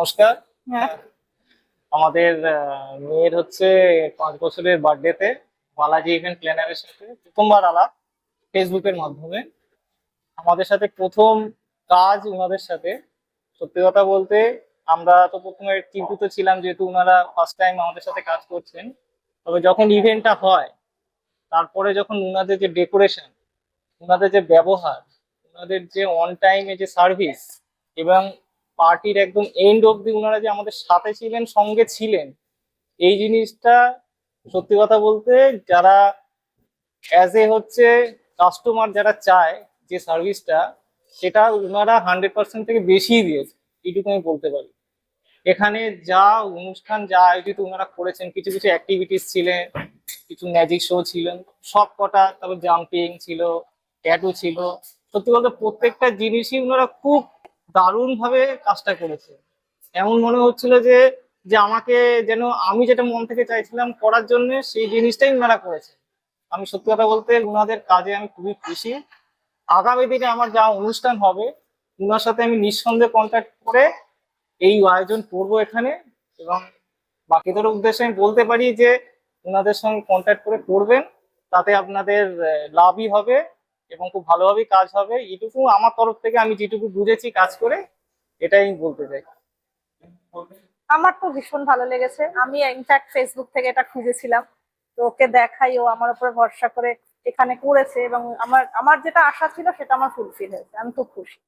নমস্কার। হ্যাঁ। আমাদের মেয়ের হচ্ছে 5 বছরের বার্থডেতে বালাজি ইভেন্ট প্ল্যানারের সাথে প্রথমবার আলাপ ফেসবুকের মাধ্যমে। আমাদের সাথে প্রথম কাজ ওনাদের সাথে। সত্যি কথা বলতে আমরা তো প্রথমে চিন্তিত ছিলাম, যেহেতু ওনারা ফার্স্ট টাইম আমাদের সাথে কাজ করছেন। তবে যখন ইভেন্টটা হয়, তারপরে যখন ওনাদের যে ডেকোরেশন, ওনাদের যে ব্যবহার, ওনাদের যে অন টাইমে যে সার্ভিস, এবং পার্টির একদম এন্ড অবধি ওনারা যে আমাদের সাথে ছিলেন, সঙ্গে ছিলেন, এই জিনিসটা সত্যি কথা বলতে যারা অ্যাজ এ হচ্ছে কাস্টমার যারা চায় যে সার্ভিসটা, সেটা ওনারা 100% থেকে বেশি দিয়েছে, এইটুকু আমি বলতে পারি। এখানে যা অনুষ্ঠান যা আয়োজিত ওনারা করেছেন, কিছু কিছু অ্যাক্টিভিটিস ছিলেন, কিছু ম্যাজিক শো ছিলেন, সব কটা, তারপর জাম্পিং ছিল, ট্যাটু ছিল। সত্যি বলতে প্রত্যেকটা জিনিসই ওনারা খুব দারুণ ভাবে কাজটা করেছে। এমন মনে হচ্ছিল যে যে আমাকে যেন আমি যেটা মন থেকে চাইছিলাম করার জন্য, সেই জিনিসটাই ওনারা করেছে। আমি সত্যি কথা বলতে ওনাদের কাজে আমি খুবই খুশি। আগামী দিনে আমার যা অনুষ্ঠান হবে, ওনার সাথে আমি নিঃসন্দেহে কন্ট্যাক্ট করে এই আয়োজন করব এখানে। এবং বাকিদের উদ্দেশ্যে আমি বলতে পারি যে ওনাদের সঙ্গে কন্ট্যাক্ট করে করবেন, তাতে আপনাদের লাভই হবে এবং খুব ভালোভাবেই কাজ হবে। এইটুকু আমার তরফ থেকে আমি যেটুকু বুঝেছি কাজ করে, এটাই আমি বলতে চাই। আমার তো ভীষণ ভালো লেগেছে। আমি ইনফ্যাক্ট ফেসবুক থেকে এটা খুঁজেছিলাম, তো ওকে দেখাই, ও আমার উপরে ভরসা করে এখানে করেছে এবং আমার আমার যেটা আশা ছিল সেটা আমার ফুলফিল হয়েছে। আমি খুব খুশি।